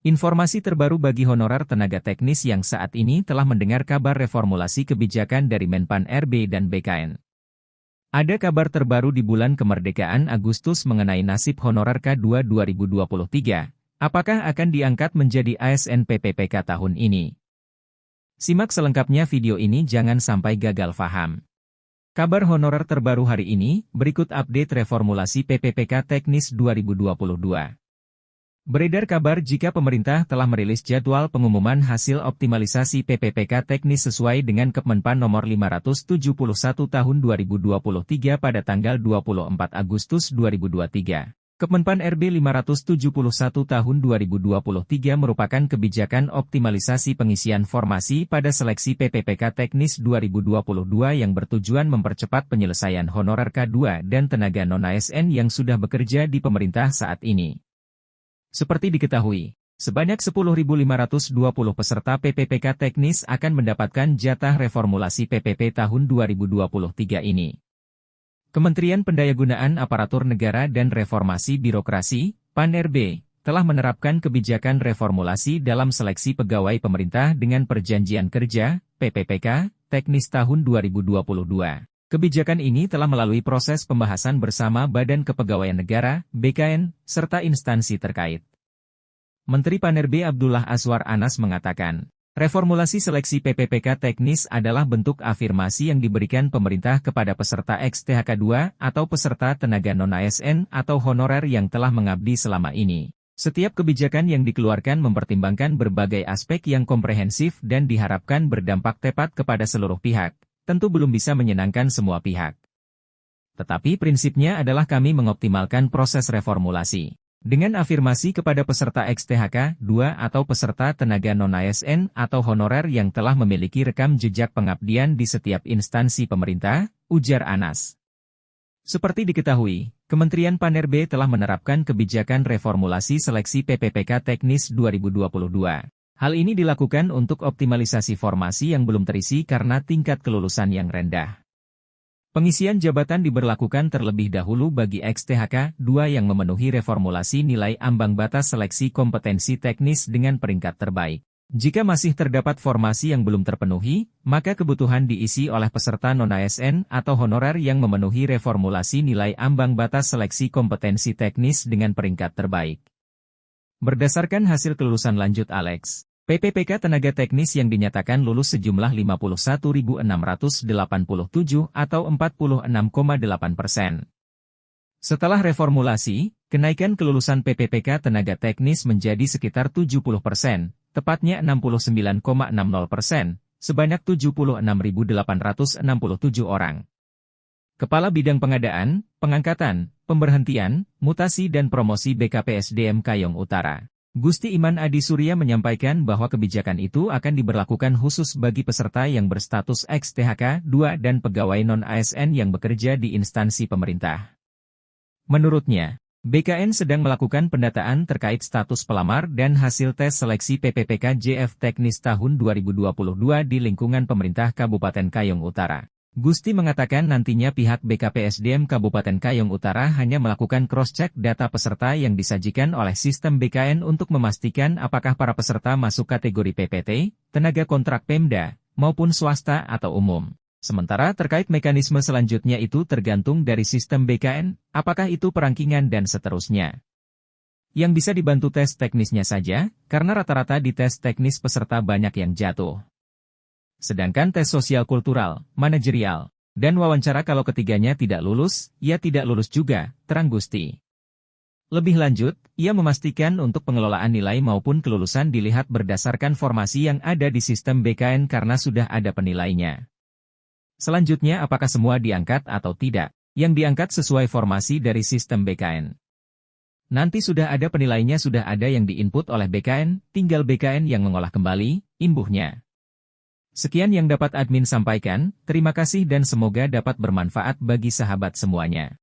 Informasi terbaru bagi honorer tenaga teknis yang saat ini telah mendengar kabar reformulasi kebijakan dari Menpan RB dan BKN. Ada kabar terbaru di bulan kemerdekaan Agustus mengenai nasib honorer K2 2023. Apakah akan diangkat menjadi ASN PPPK tahun ini? Simak selengkapnya video ini, jangan sampai gagal paham. Kabar honorer terbaru hari ini, berikut update reformulasi PPPK Teknis 2022. Beredar kabar jika pemerintah telah merilis jadwal pengumuman hasil optimalisasi PPPK Teknis sesuai dengan Kemenpan nomor 571 tahun 2023 pada tanggal 24 Agustus 2023. Kemenpan RB 571 tahun 2023 merupakan kebijakan optimalisasi pengisian formasi pada seleksi PPPK Teknis 2022 yang bertujuan mempercepat penyelesaian honorer K2 dan tenaga non-ASN yang sudah bekerja di pemerintah saat ini. Seperti diketahui, sebanyak 10.520 peserta PPPK Teknis akan mendapatkan jatah reformulasi PPP tahun 2023 ini. Kementerian Pendayagunaan Aparatur Negara dan Reformasi Birokrasi, PAN-RB, telah menerapkan kebijakan reformulasi dalam seleksi pegawai pemerintah dengan perjanjian kerja, PPPK, Teknis tahun 2022. Kebijakan ini telah melalui proses pembahasan bersama Badan Kepegawaian Negara, BKN, serta instansi terkait. Menteri PAN-RB Abdullah Azwar Anas mengatakan, reformulasi seleksi PPPK Teknis adalah bentuk afirmasi yang diberikan pemerintah kepada peserta XTHK2 atau peserta tenaga non-ASN atau honorer yang telah mengabdi selama ini. Setiap kebijakan yang dikeluarkan mempertimbangkan berbagai aspek yang komprehensif dan diharapkan berdampak tepat kepada seluruh pihak. Tentu belum bisa menyenangkan semua pihak. Tetapi prinsipnya adalah kami mengoptimalkan proses reformulasi. Dengan afirmasi kepada peserta XTHK, 2 atau peserta tenaga non-ASN atau honorer yang telah memiliki rekam jejak pengabdian di setiap instansi pemerintah, ujar Anas. Seperti diketahui, Kementerian PAN-RB telah menerapkan kebijakan reformulasi seleksi PPPK Teknis 2022. Hal ini dilakukan untuk optimalisasi formasi yang belum terisi karena tingkat kelulusan yang rendah. Pengisian jabatan diberlakukan terlebih dahulu bagi XTHK 2 yang memenuhi reformulasi nilai ambang batas seleksi kompetensi teknis dengan peringkat terbaik. Jika masih terdapat formasi yang belum terpenuhi, maka kebutuhan diisi oleh peserta non-ASN atau honorer yang memenuhi reformulasi nilai ambang batas seleksi kompetensi teknis dengan peringkat terbaik. Berdasarkan hasil kelulusan lanjut Alex, PPPK tenaga teknis yang dinyatakan lulus sejumlah 51.687 atau 46,8%. Setelah reformulasi, kenaikan kelulusan PPPK tenaga teknis menjadi sekitar 70%, tepatnya 69,60%, sebanyak 76.867 orang. Kepala Bidang Pengadaan, Pengangkatan, Pemberhentian, Mutasi dan Promosi BKPSDM Kayong Utara, Gusti Iman Adi Surya menyampaikan bahwa kebijakan itu akan diberlakukan khusus bagi peserta yang berstatus XTHK 2 dan pegawai non-ASN yang bekerja di instansi pemerintah. Menurutnya, BKN sedang melakukan pendataan terkait status pelamar dan hasil tes seleksi PPPK JF Teknis tahun 2022 di lingkungan pemerintah Kabupaten Kayong Utara. Gusti mengatakan nantinya pihak BKPSDM Kabupaten Kayong Utara hanya melakukan cross-check data peserta yang disajikan oleh sistem BKN untuk memastikan apakah para peserta masuk kategori PPT, tenaga kontrak Pemda, maupun swasta atau umum. Sementara terkait mekanisme selanjutnya itu tergantung dari sistem BKN, apakah itu perangkingan dan seterusnya. Yang bisa dibantu tes teknisnya saja, karena rata-rata di tes teknis peserta banyak yang jatuh. Sedangkan tes sosial kultural, manajerial, dan wawancara kalau ketiganya tidak lulus, ya tidak lulus juga, terang Gusti. Lebih lanjut, ia memastikan untuk pengelolaan nilai maupun kelulusan dilihat berdasarkan formasi yang ada di sistem BKN karena sudah ada penilainya. Selanjutnya apakah semua diangkat atau tidak, yang diangkat sesuai formasi dari sistem BKN. Nanti sudah ada penilainya, sudah ada yang diinput oleh BKN, tinggal BKN yang mengolah kembali, imbuhnya. Sekian yang dapat admin sampaikan, terima kasih dan semoga dapat bermanfaat bagi sahabat semuanya.